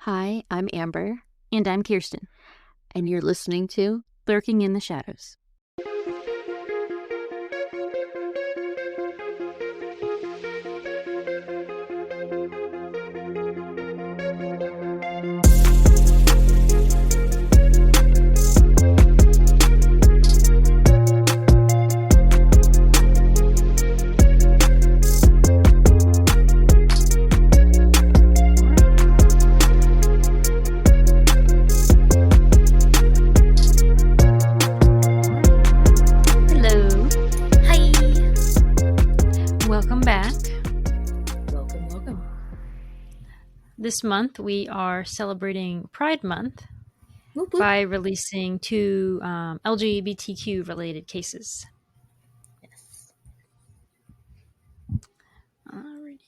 Hi, I'm Amber, And I'm Kirsten, and you're listening to lurking in the shadows. Hello. Hi. Welcome back. Welcome. This month we are celebrating Pride Month Whoop, whoop. by releasing two LGBTQ related cases. Yes. Alrighty.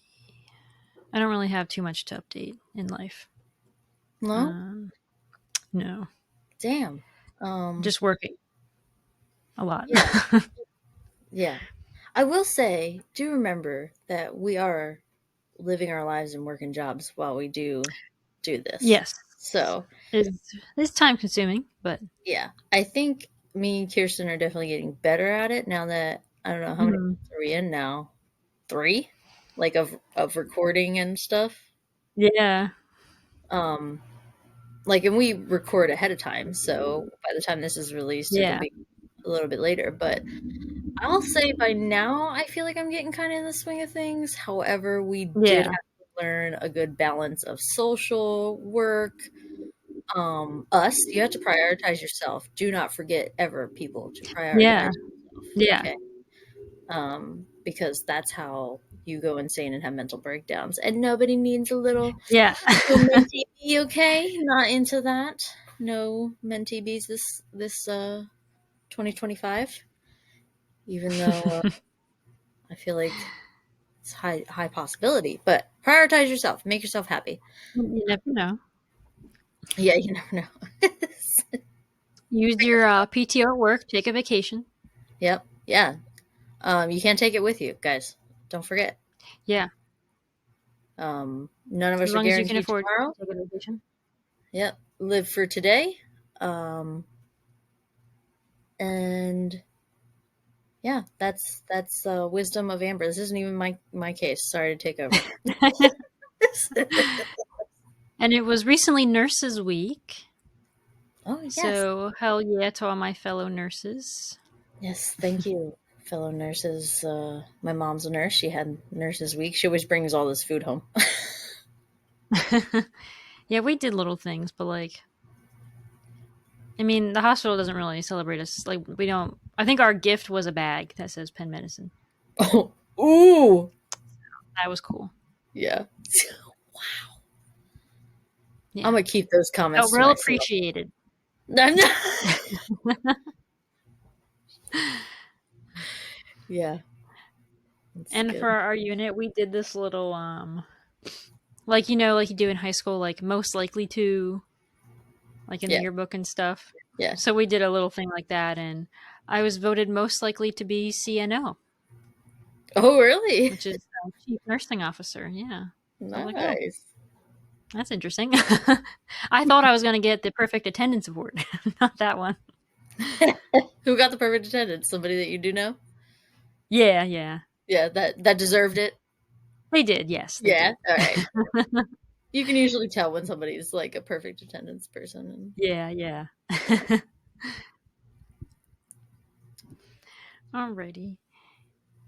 I don't really have too much to update in life. No? No, Damn. just working a lot. Yeah. Yeah. I will say, do remember that we are living our lives and working jobs while we do this. Yes, So, it's time consuming, but yeah. I think me and Kirsten are definitely getting better at it now that, I don't know, how many months are we in now? 3? Like, of recording and stuff? yeah. And we record ahead of time, so by the time this is released, it'll Yeah. be a little bit later. But I'll say by now, I feel like I'm getting kind of in the swing of things. However, we did have to learn a good balance of social work. You have to prioritize yourself. Do not forget ever, people, to prioritize Yeah. yourself. Yeah. Okay. Because that's how you go insane and have mental breakdowns. And nobody needs a little Yeah. mentee bee, okay? Not into that. No mentee bees this 2025. Even though I feel like it's high possibility, but prioritize yourself. Make yourself happy. You never know. Yeah, you never know. Use your PTO at work. Take a vacation. Yep. Yeah. You can't take it with you, guys. Don't forget. Yeah. None of As us are long as you can guaranteed afford tomorrow. to take a vacation. Yep. Live for today. And yeah, that's wisdom of Amber. This isn't even my case. Sorry to take over. And it was recently Nurses Week. Oh, yes. So hell yeah to all my fellow nurses. Yes, thank you, fellow nurses. My mom's a nurse. She had Nurses Week. She always brings all this food home. Yeah, we did little things, but I mean, the hospital doesn't really celebrate us. Like, we don't. I think our gift was a bag that says Penn Medicine. Oh, ooh. That was cool. Yeah. Yeah. I'm going to keep those comments Felt to real myself. appreciated. I'm not. Yeah. That's And good. for our unit, we did this little like you do in high school, like most likely to, like in the Yeah. yearbook and stuff. Yeah. So we did a little thing like that, and I was voted most likely to be CNO, Oh, really? which is Chief Nursing Officer. Yeah. So I was like, oh, Nice. that's interesting. I thought I was going to get the perfect attendance award, not that one. Who got the perfect attendance? Somebody that you do know? Yeah, yeah. Yeah, that deserved it. They did, yes. They Yeah. did. All right. You can usually tell when somebody's like a perfect attendance person. Yeah, yeah. Alrighty.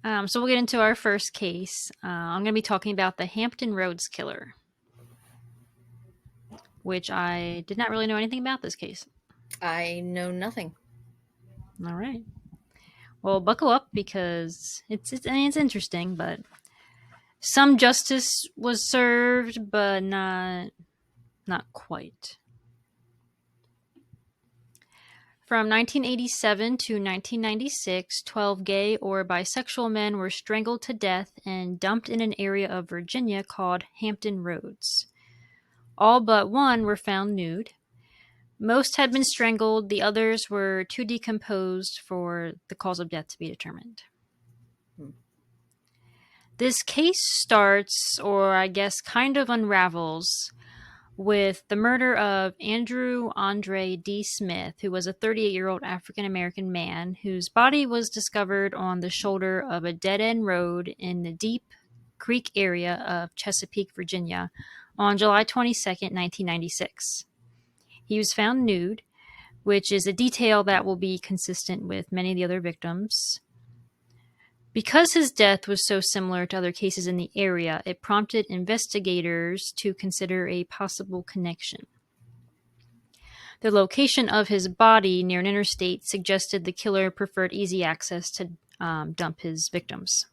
So we'll get into our first case. I'm going to be talking about the Hampton Roads Killer, which I did not really know anything about this case. I know nothing. All right. Well, buckle up because it's interesting, but some justice was served, but not quite. From 1987 to 1996, 12 gay or bisexual men were strangled to death and dumped in an area of Virginia called Hampton Roads. All but one were found nude. Most had been strangled, the others were too decomposed for the cause of death to be determined. This case starts, or I guess kind of unravels, with the murder of Andrew Andre D. Smith, who was a 38-year-old African-American man whose body was discovered on the shoulder of a dead-end road in the Deep Creek area of Chesapeake, Virginia, on July 22nd, 1996. He was found nude, which is a detail that will be consistent with many of the other victims. Because his death was so similar to other cases in the area, it prompted investigators to consider a possible connection. The location of his body near an interstate suggested the killer preferred easy access to dump his victims.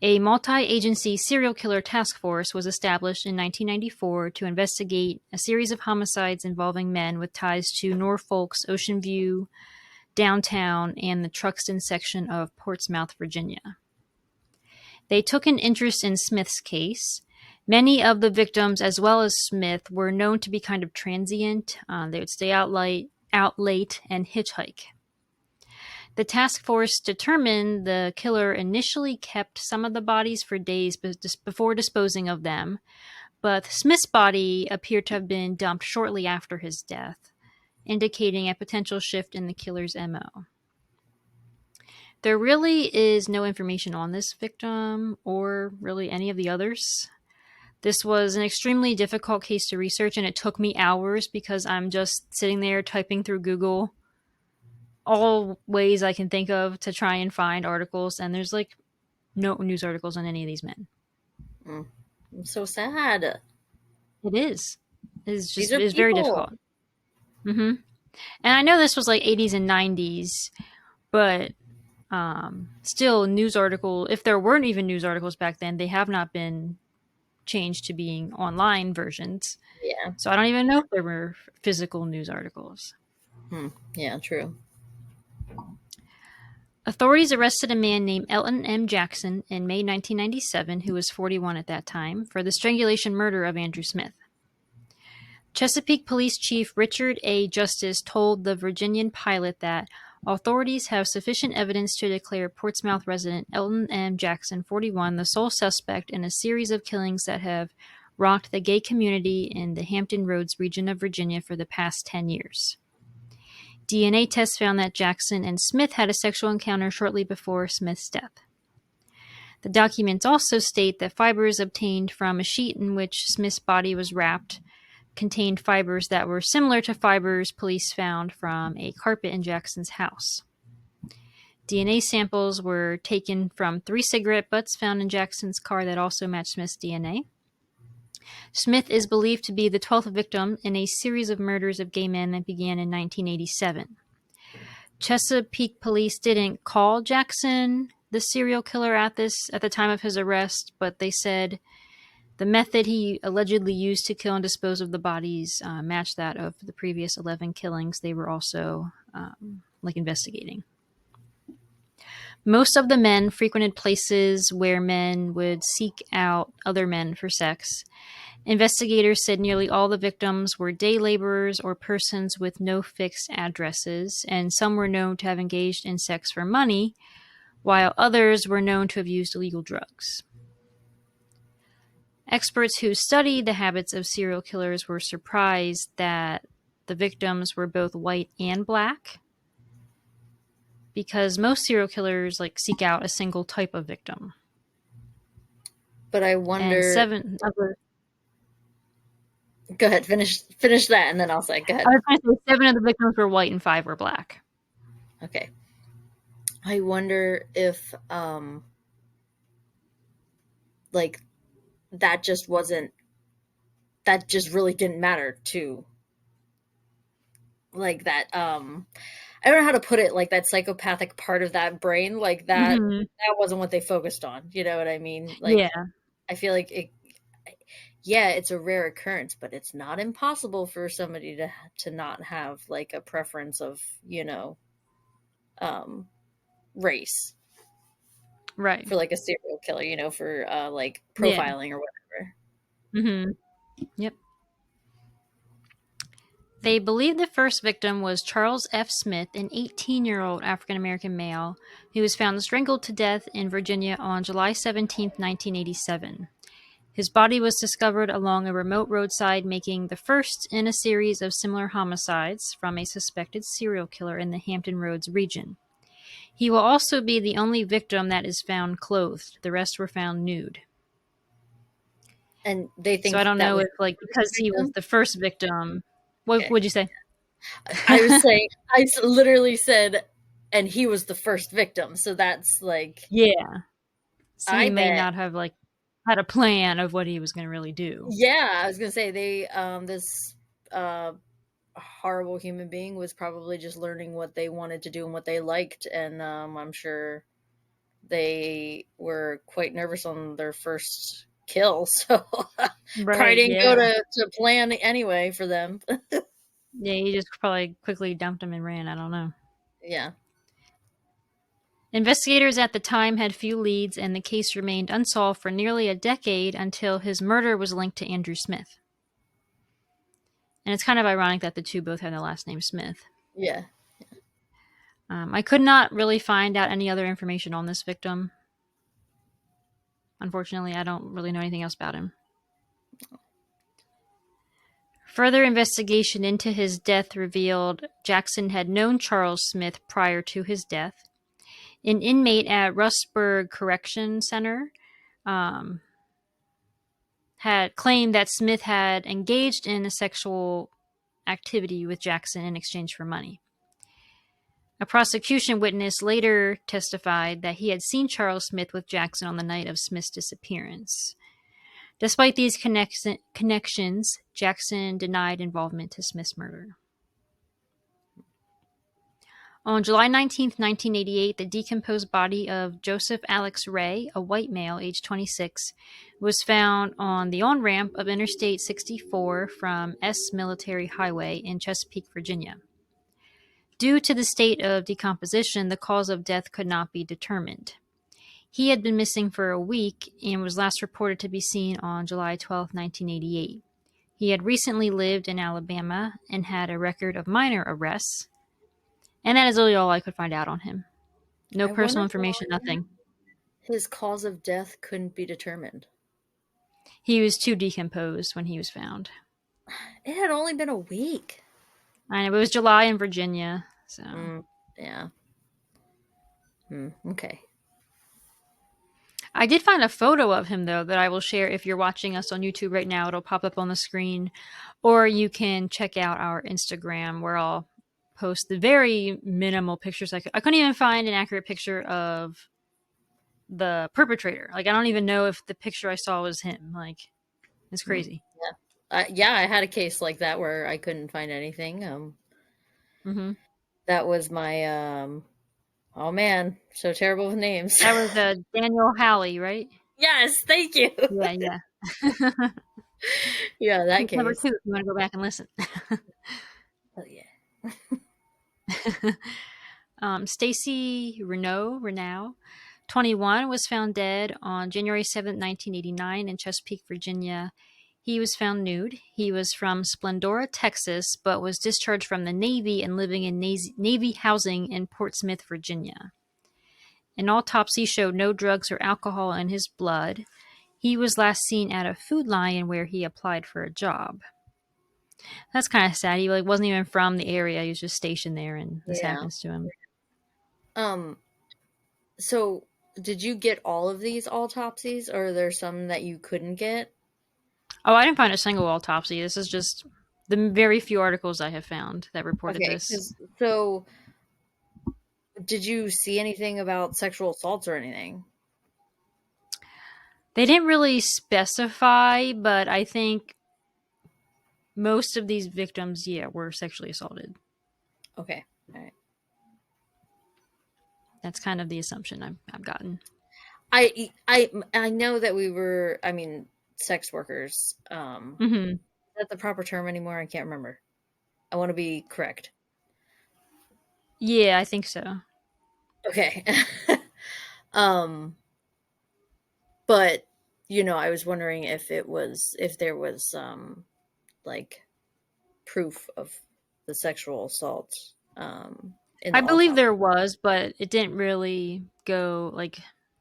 A multi-agency serial killer task force was established in 1994 to investigate a series of homicides involving men with ties to Norfolk's Ocean View, downtown, and the Truxton section of Portsmouth, Virginia. They took an interest in Smith's case. Many of the victims, as well as Smith, were known to be kind of transient. They would stay out late and hitchhike. The task force determined the killer initially kept some of the bodies for days before disposing of them, but Smith's body appeared to have been dumped shortly after his death, indicating a potential shift in the killer's MO. There really is no information on this victim or really any of the others. This was an extremely difficult case to research, and it took me hours because I'm just sitting there typing through Google all ways I can think of to try and find articles, and there's like no news articles on any of these men. I'm so sad. It is. It's These just are it's very people. difficult. And I know this was like 80s and 90s, but still news article. If there weren't even news articles back then, they have not been changed to being online versions. Yeah. So I don't even know if there were physical news articles. Yeah, true. Authorities arrested a man named Elton M. Jackson in May 1997, who was 41 at that time, for the strangulation murder of Andrew Smith. Chesapeake Police Chief Richard A. Justice told the Virginian Pilot that authorities have sufficient evidence to declare Portsmouth resident Elton M. Jackson, 41, the sole suspect in a series of killings that have rocked the gay community in the Hampton Roads region of Virginia for the past 10 years. DNA tests found that Jackson and Smith had a sexual encounter shortly before Smith's death. The documents also state that fibers obtained from a sheet in which Smith's body was wrapped contained fibers that were similar to fibers police found from a carpet in Jackson's house. DNA samples were taken from 3 cigarette butts found in Jackson's car that also matched Smith's DNA. Smith is believed to be the 12th victim in a series of murders of gay men that began in 1987. Chesapeake police didn't call Jackson the serial killer at the time of his arrest, but they said the method he allegedly used to kill and dispose of the bodies matched that of the previous 11 killings they were also investigating. Most of the men frequented places where men would seek out other men for sex. Investigators said nearly all the victims were day laborers or persons with no fixed addresses, and some were known to have engaged in sex for money, while others were known to have used illegal drugs. Experts who studied the habits of serial killers were surprised that the victims were both white and black, because most serial killers seek out a single type of victim. But I wonder. And 7 other. Go ahead, finish that, and then I'll say. Go ahead. I was going to say 7 of the victims were white and 5 were black. Okay. I wonder if, that just wasn't. That just really didn't matter to. That. I don't know how to put it. That psychopathic part of that brain, that. Mm-hmm. That wasn't what they focused on. You know what I mean? Yeah. I feel like it. Yeah, it's a rare occurrence, but it's not impossible for somebody to not have a preference of, race. Right. For a serial killer, for profiling or whatever. Mm-hmm. Yep. They believe the first victim was Charles F. Smith, an 18-year-old African-American male who was found strangled to death in Virginia on July 17, 1987. His body was discovered along a remote roadside, making the first in a series of similar homicides from a suspected serial killer in the Hampton Roads region. He will also be the only victim that is found clothed. The rest were found nude. And they So I think don't that know was if, like, the because first he was victim? the first victim. What Okay. would you say? I was saying, literally said, and he was the first victim. So that's like, Yeah. So he I may bet. not have, like, had a plan of what he was going to really do. Yeah, I was gonna say this uh horrible human being was probably just learning what they wanted to do and what they liked, and I'm sure they were quite nervous on their first kill, so probably Right, didn't go yeah. to plan anyway for them. Yeah, he just probably quickly dumped him and ran. I don't know. Yeah. Investigators at the time had few leads, and the case remained unsolved for nearly a decade until his murder was linked to Andrew Smith. And it's kind of ironic that the two both had the last name Smith. Yeah. I could not really find out any other information on this victim. Unfortunately, I don't really know anything else about him. Further investigation into his death revealed Jackson had known Charles Smith prior to his death. An inmate at Rustburg Correction Center had claimed that Smith had engaged in a sexual activity with Jackson in exchange for money. A prosecution witness later testified that he had seen Charles Smith with Jackson on the night of Smith's disappearance. Despite these connections, Jackson denied involvement to Smith's murder. On July 19, 1988, the decomposed body of Joseph Alex Ray, a white male, aged 26, was found on the on-ramp of Interstate 64 from S Military Highway in Chesapeake, Virginia. Due to the state of decomposition, the cause of death could not be determined. He had been missing for a week and was last reported to be seen on July 12, 1988. He had recently lived in Alabama and had a record of minor arrests. And that is really all I could find out on him. No I wonder personal why information, nothing. his cause of death couldn't be determined. He was too decomposed when he was found. It had only been a week. I know, it was July in Virginia, so. Yeah. Okay. I did find a photo of him, though, that I will share. If you're watching us on YouTube right now, it'll pop up on the screen. Or you can check out our Instagram, where I'll post the very minimal pictures. I couldn't even find an accurate picture of the perpetrator. Like, I don't even know if the picture I saw was him. Like, it's crazy. Yeah, I had a case like that where I couldn't find anything. Mm-hmm. That was my oh man, so terrible with names. That was Daniel Halley, right? Yes, thank you. Yeah, yeah. Yeah, that He's number case. 2 if you want to go back and listen. Oh yeah. Stacy Renaud, 21, was found dead on January 7, 1989 in Chesapeake, Virginia. He was found nude. He was from Splendora, Texas, but was discharged from the Navy and living in Navy housing in Portsmouth, Virginia. An autopsy showed no drugs or alcohol in his blood. He was last seen at a Food Lion where he applied for a job. That's kind of sad. He wasn't even from the area. He was just stationed there, and this Yeah. happens to him. So did you get all of these autopsies, or are there some that you couldn't get? Oh, I didn't find a single autopsy. This is just the very few articles I have found that reported Okay, this. so did you see anything about sexual assaults or anything? They didn't really specify, but I think most of these victims, were sexually assaulted. Okay, all right. That's kind of the assumption I've gotten. I know that we were. I mean, sex workers. Mm-hmm. Is that the proper term anymore? I can't remember. I want to be correct. Yeah, I think so. Okay. But I was wondering if there was like proof of the sexual assault in I the believe autopsy. there was, but it didn't really go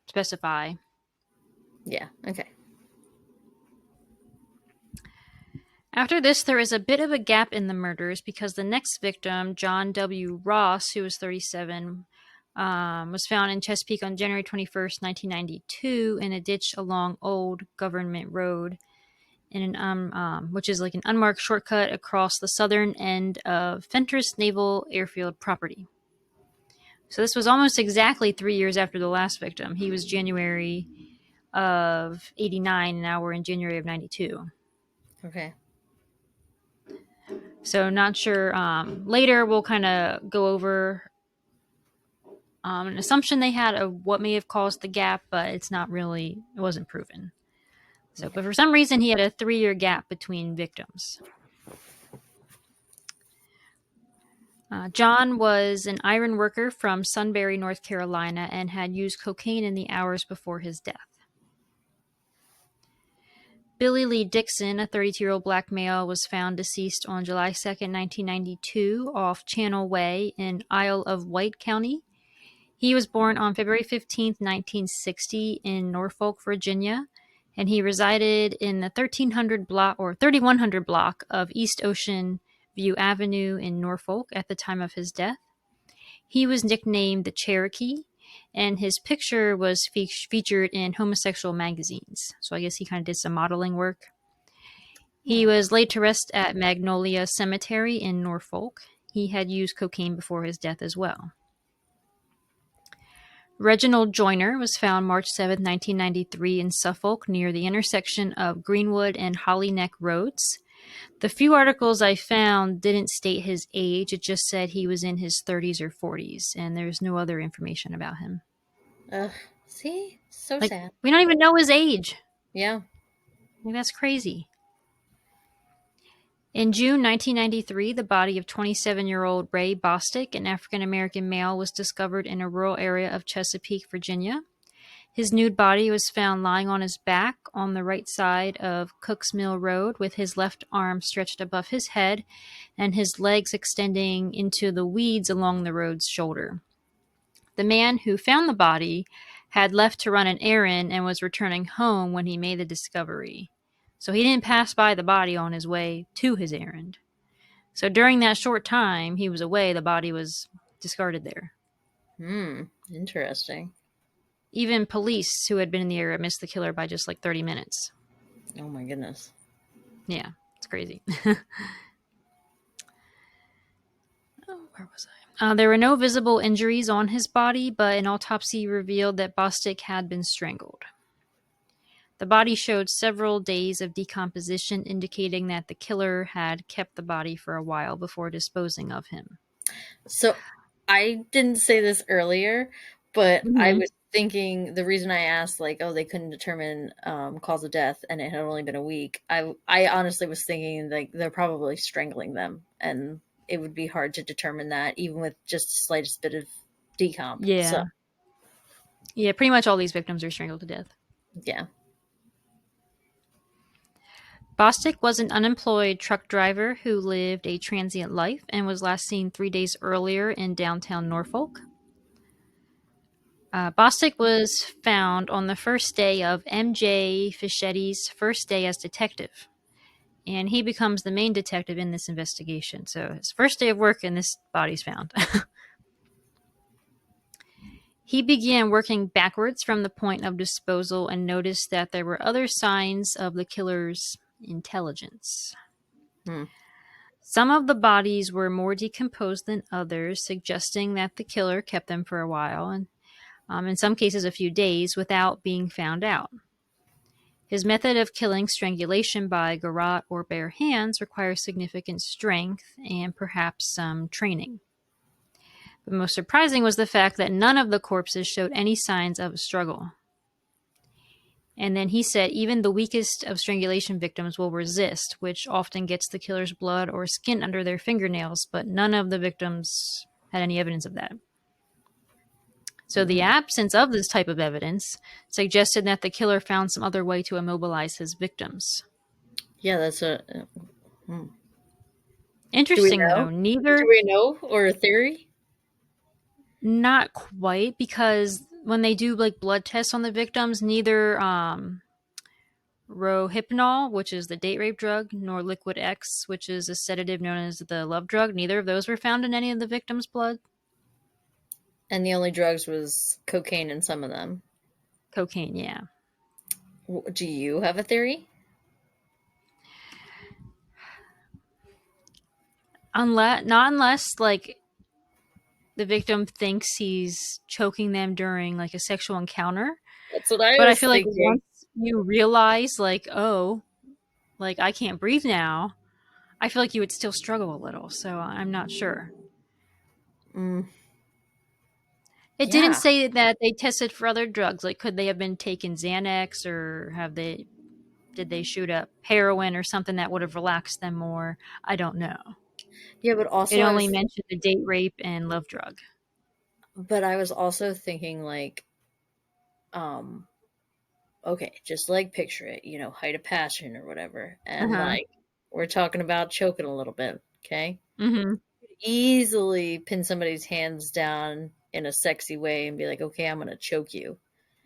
specify. Yeah. Okay. After this, there is a bit of a gap in the murders because the next victim, John W. Ross, who was 37, was found in Chesapeake on January 21st, 1992, in a ditch along Old Government Road, in an which is like an unmarked shortcut across the southern end of Fentress Naval Airfield property. So this was almost exactly 3 years after the last victim. He was January of 89, and now we're in January of 92. Okay. So not sure. Later we'll kind of go over an assumption they had of what may have caused the gap, but it wasn't proven. So, Okay. but for some reason he had a 3-year gap between victims. John was an iron worker from Sunbury, North Carolina, and had used cocaine in the hours before his death. Billy Lee Dixon, a 32-year-old black male, was found deceased on July 2nd, 1992, off Channel Way in Isle of Wight County. He was born on February 15th, 1960, in Norfolk, Virginia, and he resided in the 3100 block of East Ocean View Avenue in Norfolk at the time of his death. He was nicknamed the Cherokee, and his picture was featured in homosexual magazines. So I guess he kind of did some modeling work. He was laid to rest at Magnolia Cemetery in Norfolk. He had used cocaine before his death as well. Reginald Joyner was found March 7, 1993 in Suffolk near the intersection of Greenwood and Hollyneck Roads. The few articles I found didn't state his age. It just said he was in his 30s or 40s, and there's no other information about him. See? So Like, sad. we don't even know his age. Yeah. Like, that's crazy. In June 1993, the body of 27-year-old Ray Bostic, an African-American male, was discovered in a rural area of Chesapeake, Virginia. His nude body was found lying on his back on the right side of Cook's Mill Road, with his left arm stretched above his head and his legs extending into the weeds along the road's shoulder. The man who found the body had left to run an errand and was returning home when he made the discovery. So he didn't pass by the body on his way to his errand. So during that short time he was away, the body was discarded there. Interesting. Even police who had been in the area missed the killer by just like 30 minutes. Oh my goodness. Yeah, it's crazy. Where was I? There were no visible injuries on his body, but an autopsy revealed that Bostic had been strangled. The body showed several days of decomposition, indicating that the killer had kept the body for a while before disposing of him. So I didn't say this earlier, but I was thinking the reason I asked, like, oh, they couldn't determine cause of death and it had only been a week. I honestly was thinking like they're probably strangling them, and it would be hard to determine that even with just the slightest bit of decomp. Yeah. So, yeah, pretty much all these victims are strangled to death. yeah. Bostic was an unemployed truck driver who lived a transient life and was last seen 3 days earlier in downtown Norfolk. Bostic was found on the first day of M.J. Fichetti's first day as detective, and he becomes the main detective in this investigation. So his first day of work and this body's found. He began working backwards from the point of disposal and noticed that there were other signs of the killer's intelligence. Some of the bodies were more decomposed than others, suggesting that the killer kept them for a while, and in some cases a few days, without being found out. His method of killing, strangulation by garrote or bare hands, requires significant strength and perhaps some training. But most surprising was the fact that none of the corpses showed any signs of a struggle. And then he said even the weakest of strangulation victims will resist, which often gets the killer's blood or skin under their fingernails, but none of the victims had any evidence of that. So the absence of this type of evidence suggested that the killer found some other way to immobilize his victims. Yeah, that's Interesting, though. Do we know, or a theory? Not quite, because when they do like blood tests on the victims, neither Rohypnol, which is the date rape drug, nor Liquid X, which is a sedative known as the love drug. Neither of those were found in any of the victims' blood. And the only drugs was cocaine in some of them. Cocaine, yeah. Do you have a theory? Not unless like the victim thinks he's choking them during like a sexual encounter. That's what I But I was feel like thinking. once you realize like, oh, like I can't breathe now, I feel like you would still struggle a little. So I'm not sure. It didn't Yeah. say that they tested for other drugs. Like, could they have been taking Xanax, or did they shoot up heroin or something that would have relaxed them more? I don't know. Yeah, but It also only mentioned the date rape and love drug. I was also thinking like, okay, just like picture it, height of passion or whatever, and Uh-huh. like we're talking about choking a little bit, okay? Mm-hmm. Easily pin somebody's hands down in a sexy way and be like, okay, I'm gonna choke you,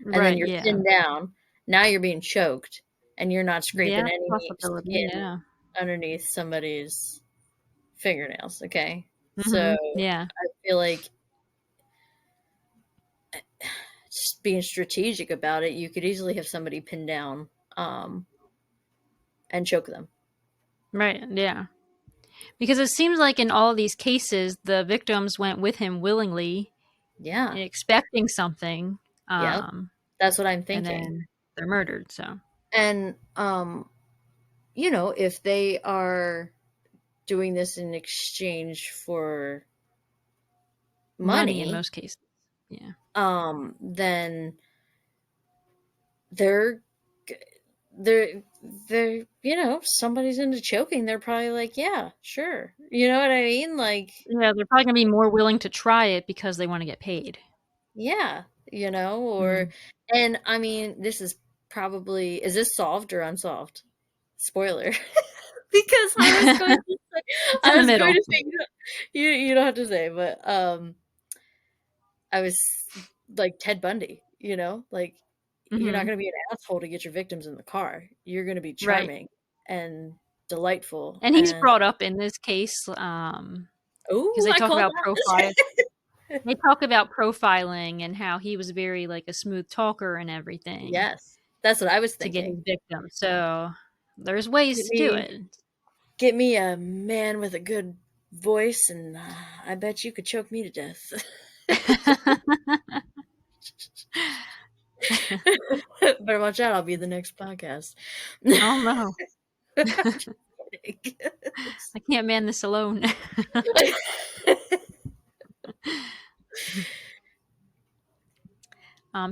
and then Right, you're yeah. pinned down. Now you're being choked, and you're not scraping Yeah, any possibility, skin yeah. underneath somebody's fingernails. Okay, so Mm-hmm. Yeah. I feel like just being strategic about it, you could easily have somebody pinned down, and choke them. Right, yeah. Because it seems like in all of these cases, the victims went with him willingly, Yeah, expecting something, yeah, that's what I'm and thinking. then they're murdered. So And if they are doing this in exchange for money in money, most cases. Yeah. then they're they're somebody's into choking, they're probably like, yeah, sure. You know what I mean? Like, Yeah, they're probably going to be more willing to try it because they want to get paid. yeah, or Mm. and I mean, this is probably, is this solved or unsolved? Spoiler. Because It's in I the was going middle. to say, you don't have to say, but I was like Ted Bundy, like, you're not Hmm. going to be an asshole to get your victims in the car. You're going to be Right. charming and delightful. And he's And brought up in this case because oh, they I talk called about that. They talk about profiling and how he was very like a smooth talker and everything Yes, that's what I was to get thinking. his victim. So there's ways Get to do me, it. get me a man with a good voice, and I bet you could choke me to death. Better watch out. I'll be the next podcast. Oh no, I can't man this alone.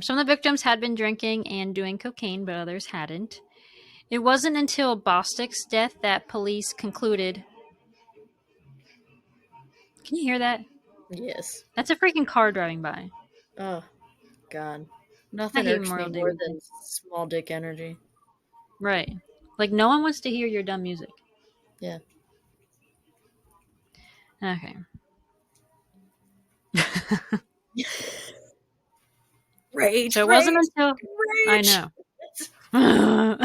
Some of the victims had been drinking and doing cocaine, but others hadn't. It wasn't until Bostic's death that police concluded. Can you hear that? Yes. That's a freaking car driving by. Oh, God. I Nothing hate irks me Memorial Day more weekend. than small dick energy. Right. Like, no one wants to hear your dumb music. Yeah. Okay. Rage, So it wasn't rage, until. I rage. know.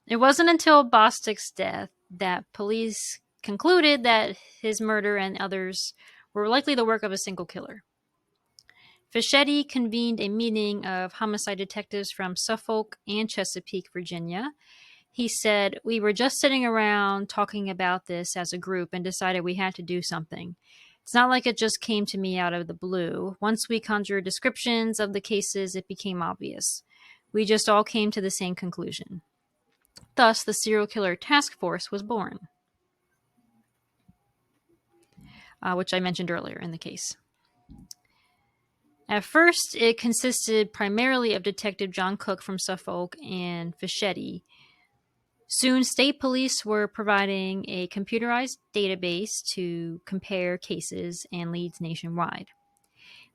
It wasn't until Bostic's death that police concluded that his murder and others were likely the work of a single killer. Fischetti convened a meeting of homicide detectives from Suffolk and Chesapeake, Virginia. He said, "We were just sitting around talking about this as a group and decided we had to do something. It's not like it just came to me out of the blue. Once we conjured descriptions of the cases, it became obvious. We just all came to the same conclusion. Thus, the Serial Killer Task Force was born, which I mentioned earlier in the case. At first, it consisted primarily of Detective John Cook from Suffolk and Fischetti. Soon, state police were providing a computerized database to compare cases and leads nationwide.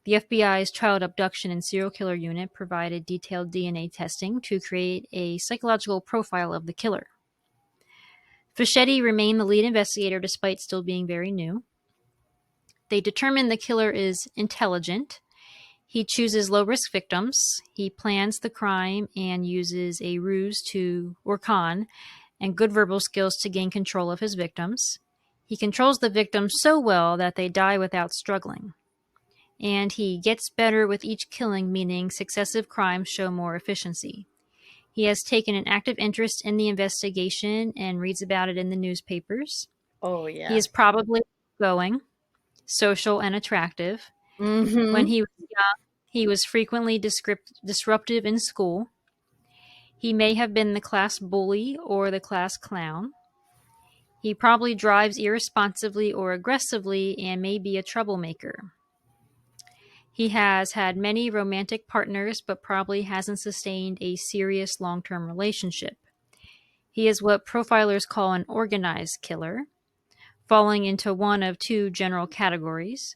The FBI's Child Abduction and Serial Killer Unit provided detailed DNA testing to create a psychological profile of the killer. Fischetti remained the lead investigator despite still being very new. They determined the killer is intelligent. He chooses low-risk victims. He plans the crime and uses a ruse or con and good verbal skills to gain control of his victims. He controls the victims so well that they die without struggling. And he gets better with each killing, meaning successive crimes show more efficiency. He has taken an active interest in the investigation and reads about it in the newspapers. Oh He yeah. is probably going, social, and attractive. When Mm-hmm. he was young, he was frequently disruptive in school. He may have been the class bully or the class clown. He probably drives irresponsibly or aggressively and may be a troublemaker. He has had many romantic partners, but probably hasn't sustained a serious long-term relationship. He is what profilers call an organized killer, falling into one of two general categories.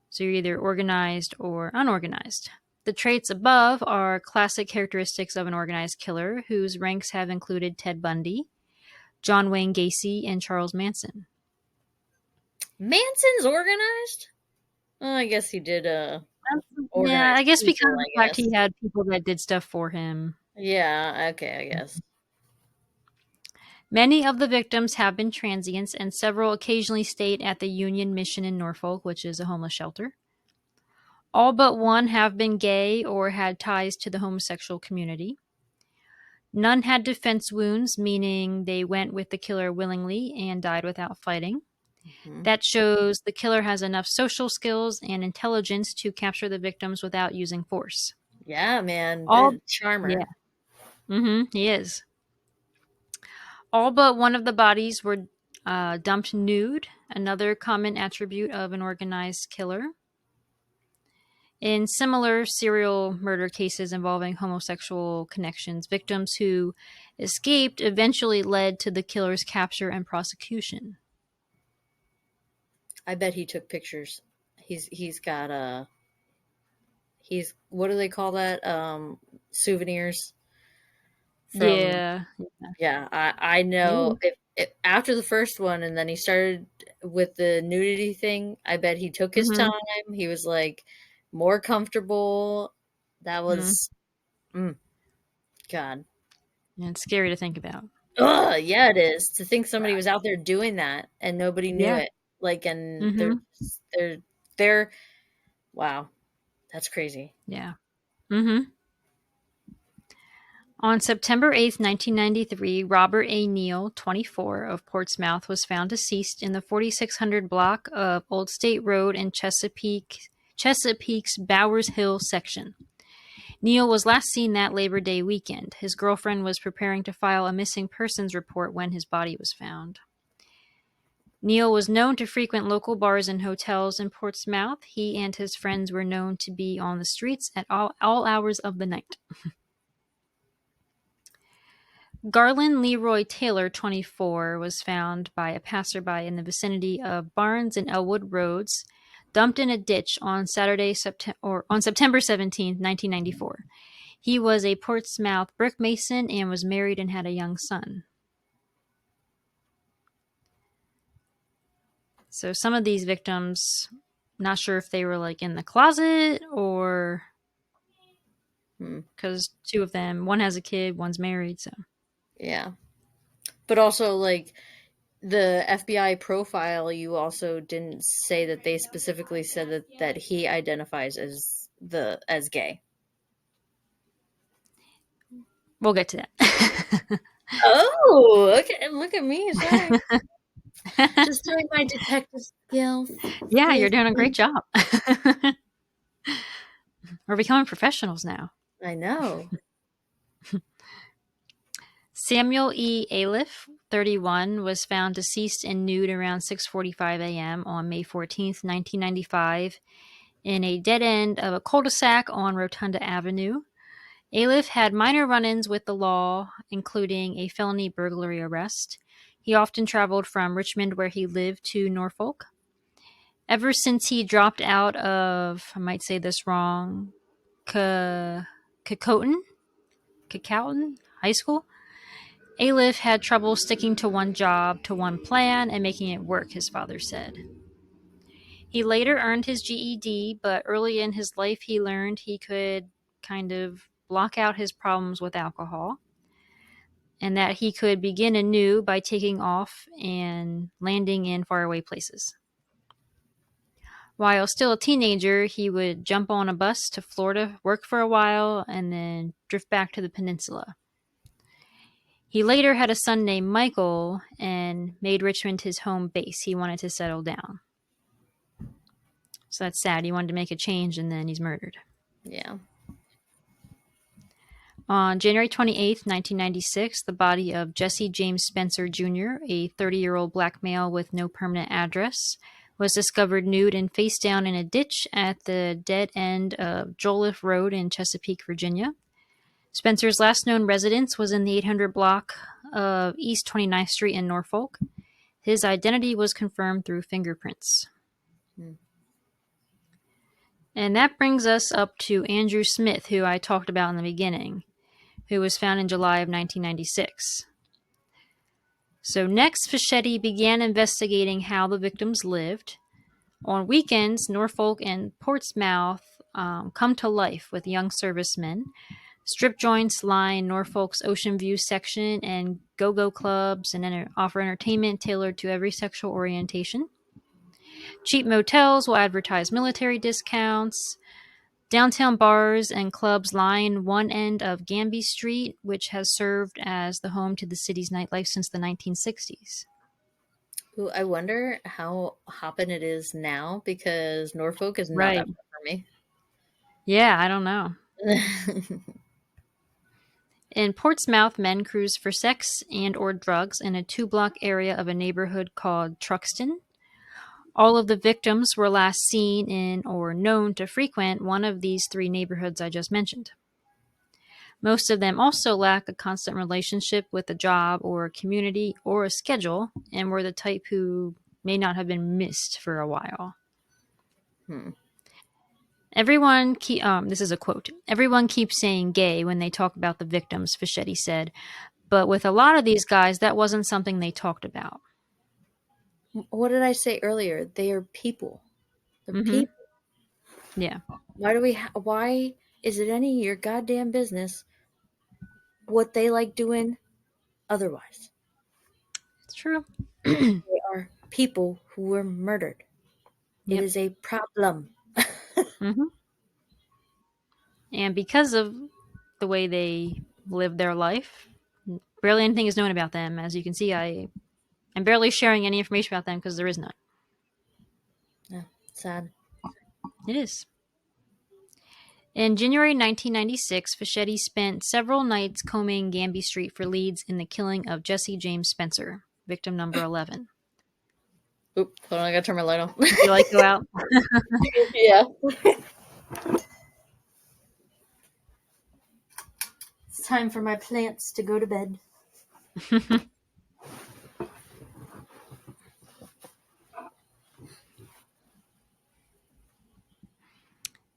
So you're either organized or unorganized. The traits above are classic characteristics of an organized killer, whose ranks have included Ted Bundy, John Wayne Gacy, and Charles Manson. Manson's organized? Oh, I guess he did Yeah, organize I guess because people, of the I fact he guess. had people that did stuff for him. Yeah, okay, I guess. Many of the victims have been transients, and several occasionally stayed at the Union Mission in Norfolk, which is a homeless shelter. All but one have been gay or had ties to the homosexual community. None had defense wounds, meaning they went with the killer willingly and died without fighting. Mm-hmm. That shows the killer has enough social skills and intelligence to capture the victims without using force. Yeah, man, All, the charmer. yeah, he is. All but one of the bodies were dumped nude, another common attribute of an organized killer. In similar serial murder cases involving homosexual connections, victims who escaped eventually led to the killer's capture and prosecution. I bet he took pictures. He's got he's what do they call that? Souvenirs from Yeah. yeah, I know Maybe. if after the first one and then he started with the nudity thing, I bet he took his Mm-hmm. time. He was like more comfortable. That Mm-hmm. was mm, God. Yeah, it's scary to think about. Ugh, yeah, it is. To think somebody was out there doing that and nobody knew Yeah. it. Like and Mm-hmm. they're wow, that's crazy. Yeah. Mm-hmm. On September 8th, 1993, Robert A. Neal, 24, of Portsmouth, was found deceased in the 4600 block of Old State Road in Chesapeake's Bowers Hill section. Neal was last seen that Labor Day weekend. His girlfriend was preparing to file a missing persons report when his body was found. Neal was known to frequent local bars and hotels in Portsmouth. He and his friends were known to be on the streets at all hours of the night. Garland Leroy Taylor, 24, was found by a passerby in the vicinity of Barnes and Elwood Roads, dumped in a ditch on September 17, 1994. He was a Portsmouth brick mason and was married and had a young son. So some of these victims, not sure if they were like in the closet or because two of them, one has a kid, one's married. So Yeah. But also like the FBI profile, you also didn't say that they specifically said that he identifies as gay. we'll get to that. Oh, okay. Look at me. Sorry. Just doing my detective skills. Yeah, you're doing a great job. We're becoming professionals now. I know. Samuel E. Aliff, 31, was found deceased and nude around 6:45 a.m. on May 14th, 1995, in a dead end of a cul-de-sac on Rotunda Avenue. Aliff had minor run-ins with the law, including a felony burglary arrest. He often traveled from Richmond, where he lived, to Norfolk. Ever since he dropped out of, I might say this wrong, Cacoughton High School, Aliff had trouble sticking to one job, to one plan, and making it work, his father said. He later earned his GED, but early in his life he learned he could kind of block out his problems with alcohol, and that he could begin anew by taking off and landing in faraway places. While still a teenager, he would jump on a bus to Florida, work for a while, and then drift back to the peninsula. He later had a son named Michael and made Richmond his home base. He wanted to settle down. So that's sad. He wanted to make a change, and then he's murdered. Yeah. On January 28th, 1996, the body of Jesse James Spencer Jr., a 30-year-old black male with no permanent address, was discovered nude and face down in a ditch at the dead end of Jolliffe Road in Chesapeake, Virginia. Spencer's last known residence was in the 800 block of East 29th Street in Norfolk. His identity was confirmed through fingerprints. And that brings us up to Andrew Smith, who I talked about in the beginning, who was found in July of 1996. So next, Fischetti began investigating how the victims lived. On weekends, Norfolk and Portsmouth come to life with young servicemen. Strip joints line Norfolk's Ocean View section, and go-go clubs and offer entertainment tailored to every sexual orientation. Cheap motels will advertise military discounts. Downtown bars and clubs line one end of Gamby Street, which has served as the home to the city's nightlife since the 1960s. Ooh, I wonder how hopping it is now, because Norfolk is not that Right. far from me. Yeah, I don't know. In Portsmouth, men cruise for sex and or drugs in a 2-block area of a neighborhood called Truxton. All of the victims were last seen in or known to frequent one of these 3 neighborhoods I just mentioned. Most of them also lack a constant relationship with a job or a community or a schedule, and were the type who may not have been missed for a while. This is a quote. Everyone keeps saying gay when they talk about the victims, Fischetti said, but with a lot of these guys, that wasn't something they talked about. What did I say earlier? They are people. They're people. Yeah. Why is it any of your goddamn business what they like doing otherwise? It's true. They are people who were murdered. Yep. It is a problem. And because of the way they live their life, barely anything is known about them. As you can see, I'm barely sharing any information about them because there is none. Yeah, sad. It is. In January 1996, Fischetti spent several nights combing Gamby Street for leads in the killing of Jesse James Spencer, victim number 11. Oop, hold on, I gotta turn my light on. Would you like to go out? Yeah. It's time for my plants to go to bed.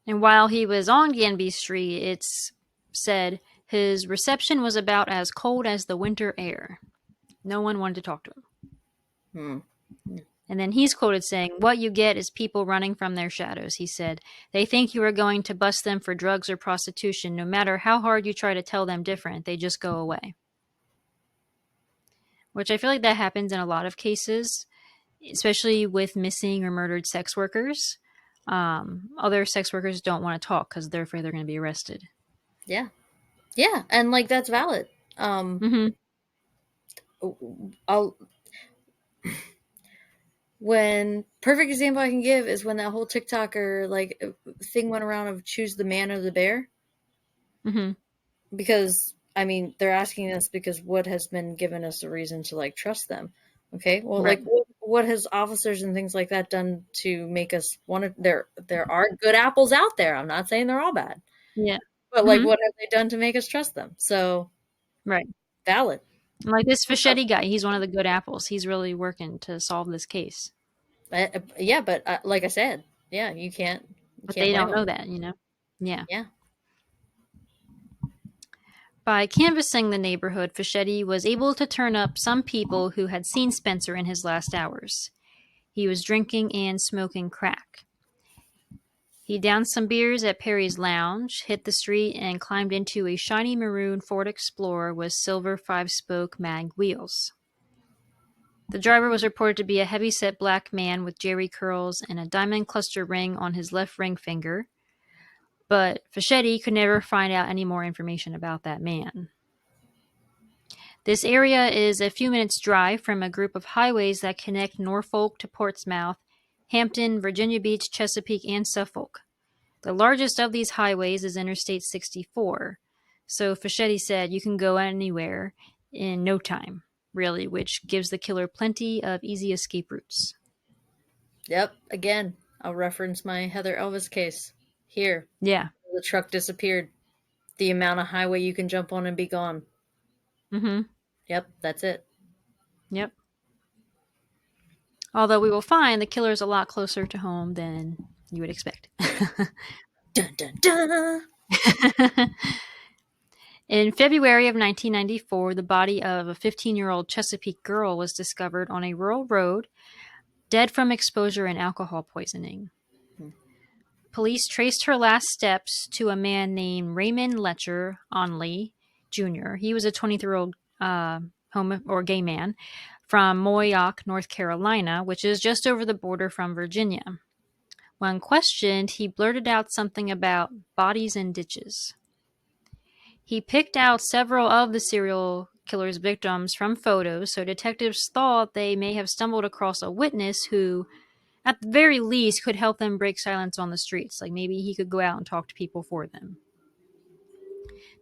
And while he was on Ganby Street, it's said his reception was about as cold as the winter air. No one wanted to talk to him. And then he's quoted saying, "What you get is people running from their shadows," he said. "They think you are going to bust them for drugs or prostitution. No matter how hard you try to tell them different, they just go away." Which I feel like that happens in a lot of cases, especially with missing or murdered sex workers. Other sex workers don't want to talk because they're afraid they're going to be arrested. Yeah. Yeah, and like that's valid. When perfect example I can give is when that whole TikToker like thing went around of choose the man or the bear. Because I mean they're asking us because what has been given us a reason to like trust them. Okay, well, Right. like what has officers and things like that done to make us want to? There are good apples out there. I'm not saying they're all bad. Yeah. But like, what have they done to make us trust them? So, right. Valid. Like this Fischetti guy, he's one of the good apples. He's really working to solve this case. Yeah, but like I said, yeah, you can't. But they don't know that, you know? Yeah. Yeah. By canvassing the neighborhood, Fischetti was able to turn up some people who had seen Spencer in his last hours. He was drinking and smoking crack. He downed some beers at Perry's Lounge, hit the street, and climbed into a shiny maroon Ford Explorer with silver 5-spoke mag wheels. The driver was reported to be a heavy-set black man with jerry curls and a diamond cluster ring on his left ring finger, but Fischetti could never find out any more information about that man. This area is a few minutes' drive from a group of highways that connect Norfolk to Portsmouth, Hampton, Virginia Beach, Chesapeake, and Suffolk. The largest of these highways is Interstate 64. So Fischetti said you can go anywhere in no time, really, which gives the killer plenty of easy escape routes. Yep, again, I'll reference my Heather Elvis case. Here, Yeah. the truck disappeared. The amount of highway you can jump on and be gone. Mm-hmm. Yep, that's it. Yep. Although we will find the killer is a lot closer to home than you would expect. Dun, dun, dun. In February of 1994, the body of a 15-year-old Chesapeake girl was discovered on a rural road, dead from exposure and alcohol poisoning. Police traced her last steps to a man named Raymond Letcher Onley Jr. He was a 23-year-old gay man from Moyock, North Carolina, which is just over the border from Virginia. When questioned, he blurted out something about bodies in ditches. He picked out several of the serial killer's victims from photos, so detectives thought they may have stumbled across a witness who, at the very least, could help them break silence on the streets. Like maybe he could go out and talk to people for them.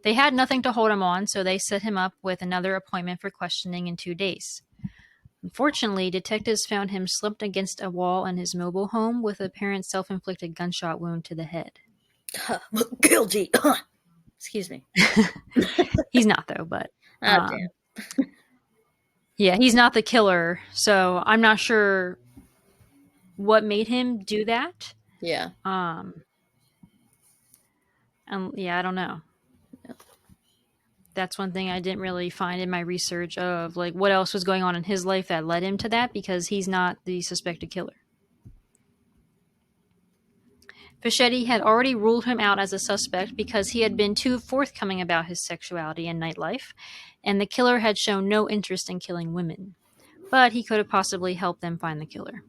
They had nothing to hold him on, so they set him up with another appointment for questioning in 2 days. Unfortunately, detectives found him slumped against a wall in his mobile home with an apparent self-inflicted gunshot wound to the head. Guilty. Excuse me. He's not, though, but... Oh, damn. Yeah, he's not the killer, so I'm not sure what made him do that. Yeah. And yeah, I don't know. Yeah. That's one thing I didn't really find in my research of like what else was going on in his life that led him to that, because he's not the suspected killer. Fischetti had already ruled him out as a suspect because he had been too forthcoming about his sexuality and nightlife, and the killer had shown no interest in killing women. But he could have possibly helped them find the killer.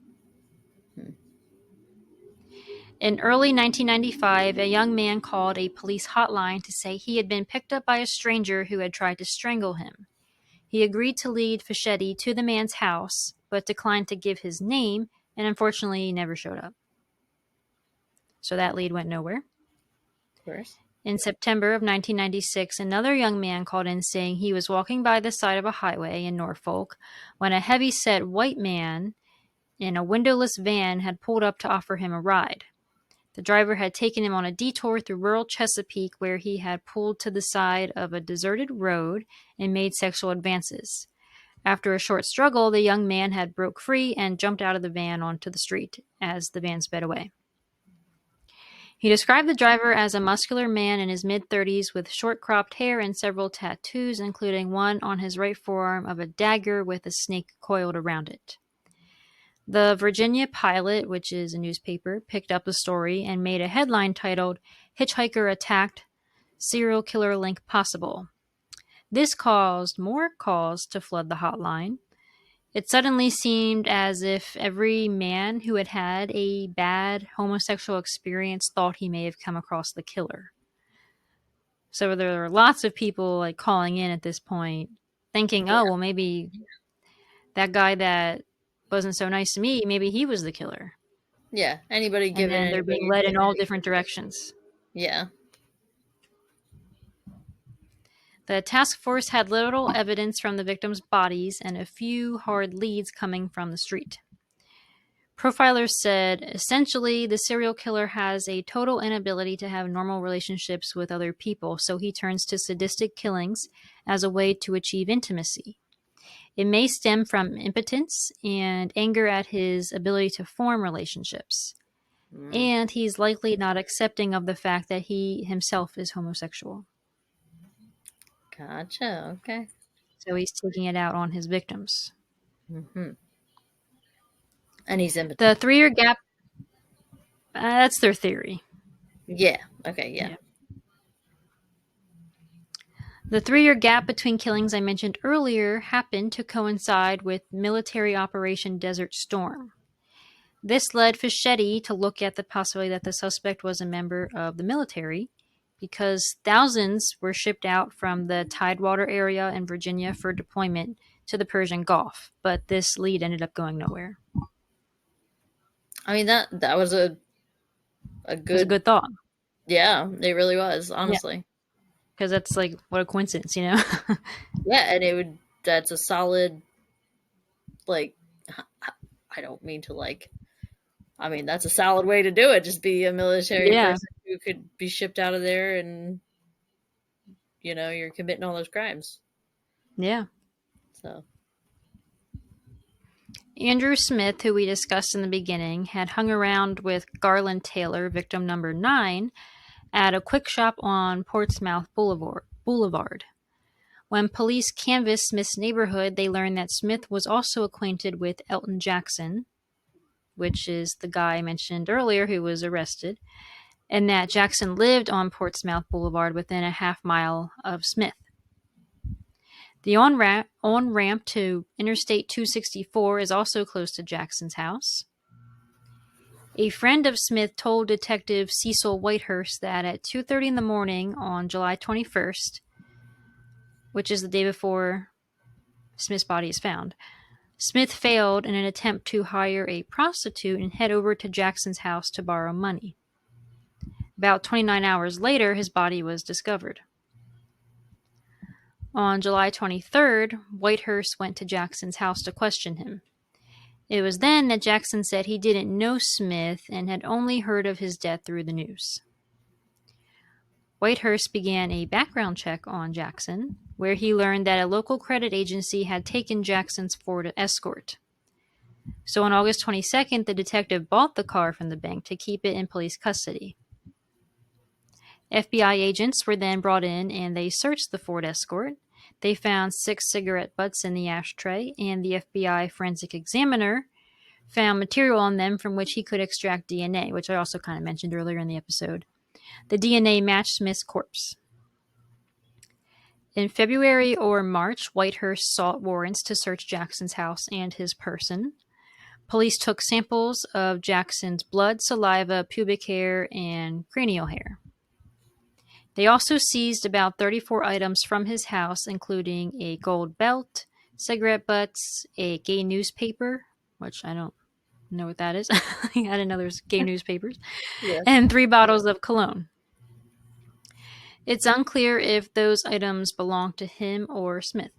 In early 1995, a young man called a police hotline to say he had been picked up by a stranger who had tried to strangle him. He agreed to lead Fischetti to the man's house, but declined to give his name, and unfortunately he never showed up. So that lead went nowhere. Of course. In September of 1996, another young man called in saying he was walking by the side of a highway in Norfolk when a heavy-set white man in a windowless van had pulled up to offer him a ride. The driver had taken him on a detour through rural Chesapeake where he had pulled to the side of a deserted road and made sexual advances. After a short struggle, the young man had broke free and jumped out of the van onto the street as the van sped away. He described the driver as a muscular man in his mid-30s with short cropped hair and several tattoos, including one on his right forearm of a dagger with a snake coiled around it. The Virginia Pilot, which is a newspaper, picked up the story and made a headline titled, "Hitchhiker Attacked, Serial Killer Link Possible." This caused more calls to flood the hotline. It suddenly seemed as if every man who had had a bad homosexual experience thought he may have come across the killer. So there are lots of people like calling in at this point, thinking, "Oh, well, maybe that guy that wasn't so nice to me, maybe he was the killer." Yeah. Anybody And giving then they're being led in all different directions. Yeah. The task force had little evidence from the victims' bodies and a few hard leads coming from the street. Profilers said, essentially, the serial killer has a total inability to have normal relationships with other people, so he turns to sadistic killings as a way to achieve intimacy. It may stem from impotence and anger at his ability to form relationships. And he's likely not accepting of the fact that he himself is homosexual. Gotcha. Okay. So he's taking it out on his victims. Mm-hmm. And he's in between. The 3-year gap, that's their theory. Yeah. Okay. Yeah. Yeah. The 3-year gap between killings I mentioned earlier happened to coincide with military Operation Desert Storm. This led Fischetti to look at the possibility that the suspect was a member of the military, because thousands were shipped out from the Tidewater area in Virginia for deployment to the Persian Gulf, but this lead ended up going nowhere. I mean that was a It was a good. good thought. Yeah, it really was. Yeah. Honestly. Because that's like, what a coincidence, you know? Yeah, and it would. That's a solid. Like, I don't mean to like. I mean, that's a solid way to do it. Just be a military Yeah. person who could be shipped out of there, and you're committing all those crimes. Yeah. So. Andrew Smith, who we discussed in the beginning, had hung around with Garland Taylor, victim number 9, at a quick shop on Portsmouth Boulevard. When police canvassed Smith's neighborhood, they learned that Smith was also acquainted with Elton Jackson, which is the guy I mentioned earlier who was arrested, and that Jackson lived on Portsmouth Boulevard within a half-mile of Smith. The on-ramp to Interstate 264 is also close to Jackson's house. A friend of Smith told Detective Cecil Whitehurst that at 2:30 in the morning on July 21st, which is the day before Smith's body is found, Smith failed in an attempt to hire a prostitute and head over to Jackson's house to borrow money. About 29 hours later, his body was discovered. On July 23rd, Whitehurst went to Jackson's house to question him. It was then that Jackson said he didn't know Smith and had only heard of his death through the news. Whitehurst began a background check on Jackson, where he learned that a local credit agency had taken Jackson's Ford Escort. So on August 22nd, the detective bought the car from the bank to keep it in police custody. FBI agents were then brought in and they searched the Ford Escort. They found 6 cigarette butts in the ashtray, and the FBI forensic examiner found material on them from which he could extract DNA, which I also kind of mentioned earlier in the episode. The DNA matched Smith's corpse. In February or March, Whitehurst sought warrants to search Jackson's house and his person. Police took samples of Jackson's blood, saliva, pubic hair, and cranial hair. They also seized about 34 items from his house, including a gold belt, cigarette butts, a gay newspaper, which I don't know what that is. I didn't know there's gay newspapers, Yeah. and 3 bottles of cologne. It's unclear if those items belonged to him or Smith.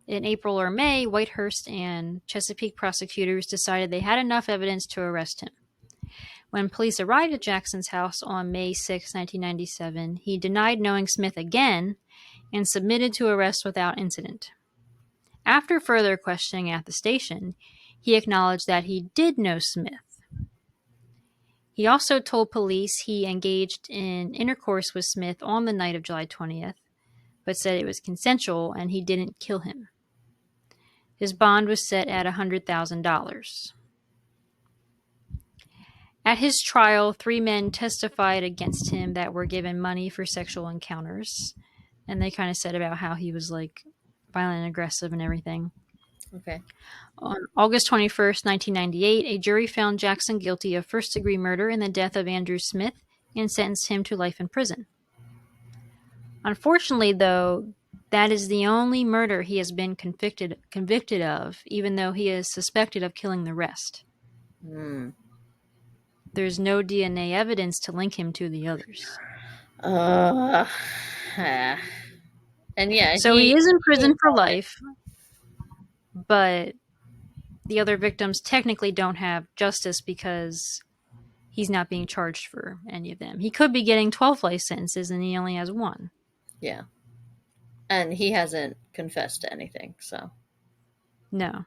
In April or May, Whitehurst and Chesapeake prosecutors decided they had enough evidence to arrest him. When police arrived at Jackson's house on May 6, 1997, he denied knowing Smith again and submitted to arrest without incident. After further questioning at the station, he acknowledged that he did know Smith. He also told police he engaged in intercourse with Smith on the night of July 20th, but said it was consensual and he didn't kill him. His bond was set at $100,000. At his trial, 3 men testified against him that were given money for sexual encounters, and they kind of said about how he was like violent and aggressive and everything. Okay. On August 21st, 1998, a jury found Jackson guilty of first-degree murder in the death of Andrew Smith and sentenced him to life in prison. Unfortunately, though, that is the only murder he has been convicted of, even though he is suspected of killing the rest. There's no DNA evidence to link him to the others. And yeah, So he is in prison for life, but the other victims technically don't have justice because he's not being charged for any of them. He could be getting 12 life sentences and he only has 1. Yeah. And he hasn't confessed to anything, so. No.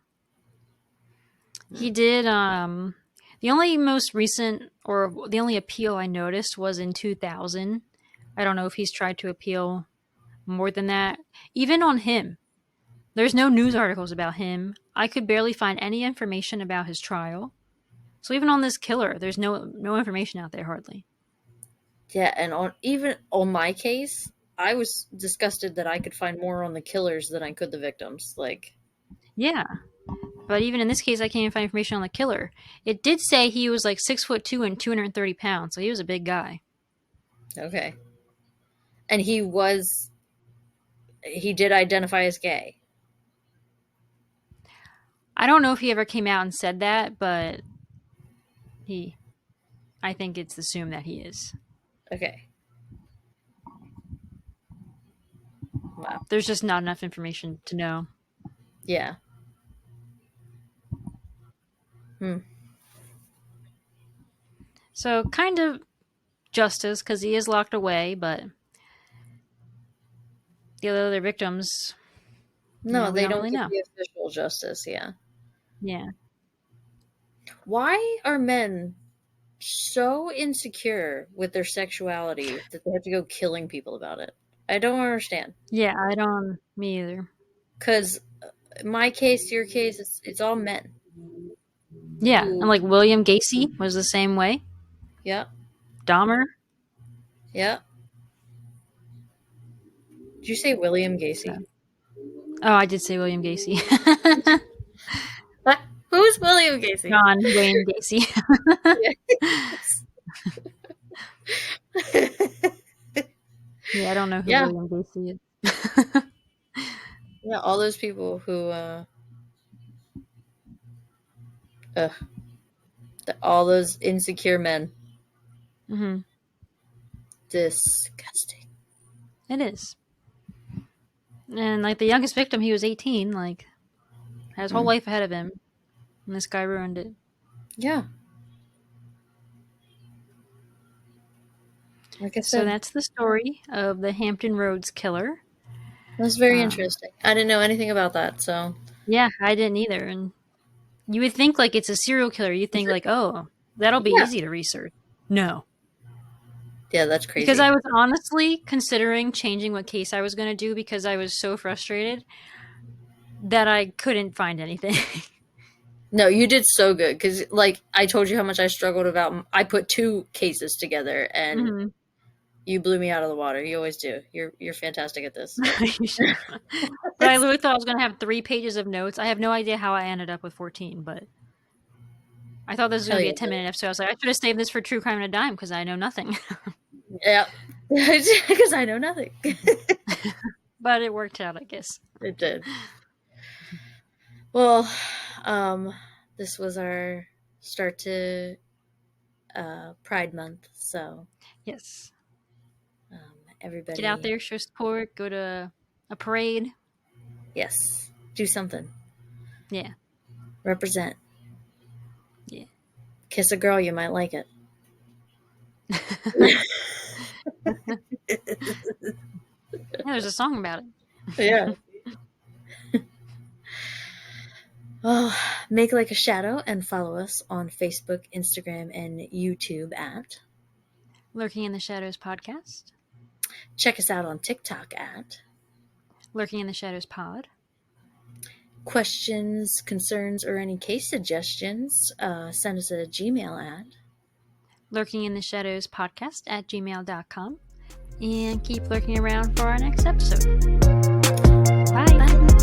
He did, the only most recent, or the only appeal I noticed was in 2000. I don't know if he's tried to appeal more than that. Even on him, There's no news articles about him. I could barely find any information about his trial. So even on this killer, there's no information out there hardly. Yeah, and even on my case, I was disgusted that I could find more on the killers than I could the victims. Like, yeah. But even in this case, I can't even find information on the killer. It did say he was like 6'2" and 230 pounds, so he was a big guy. okay. And he did identify as gay. I don't know if he ever came out and said that, but I think it's assumed that he is. Okay. Wow. There's just not enough information to know. Yeah. So kind of justice, because he is locked away, but the other victims... No, we they don't really get know. the official justice, yeah. Yeah. Why are men so insecure with their sexuality that they have to go killing people about it? I don't understand. Yeah, I don't... Me either. Because my case, your case, it's all men. Yeah, and like William Gacy was the same way. Yeah. Dahmer. Yeah. Did you say William Gacy? So. Oh, I did say William Gacy. What? Who's William Gacy? John Wayne Gacy. Yeah, I don't know who William Gacy is. Yeah, all those people who all those insecure men. Mm-hmm. Disgusting. It is. And like the youngest victim, he was 18, like had his whole life ahead of him. And this guy ruined it. Yeah. Like I said. So that's the story of the Hampton Roads Killer. That's very interesting. I didn't know anything about that, so. Yeah, I didn't either. And you would think like it's a serial killer. You think like, oh, that'll be easy to research. No. Yeah, that's crazy. Because I was honestly considering changing what case I was going to do because I was so frustrated that I couldn't find anything. No, you did so good because, like, I told you how much I struggled about. I put 2 cases together, and you blew me out of the water. You always do. You're fantastic at this. But I literally thought I was going to have 3 pages of notes. I have no idea how I ended up with 14, but I thought this was going to be a 10-minute episode. I was like, I should have saved this for True Crime and a Dime because I know nothing. Yeah, because I know nothing. But it worked out, I guess. It did. Well, this was our start to Pride Month, so yes, everybody get out there, show support, go to a parade. Yes, do something. Yeah, represent. Yeah, kiss a girl, you might like it. Yeah, there's a song about it. Yeah. Well, make like a shadow and follow us on Facebook, Instagram, and YouTube at Lurking in the Shadows Podcast. Check us out on TikTok at Lurking in the Shadows Pod. Questions, concerns, or any case suggestions, send us a Gmail at Lurking in the Shadows Podcast at gmail.com. And keep lurking around for our next episode. Bye. Bye.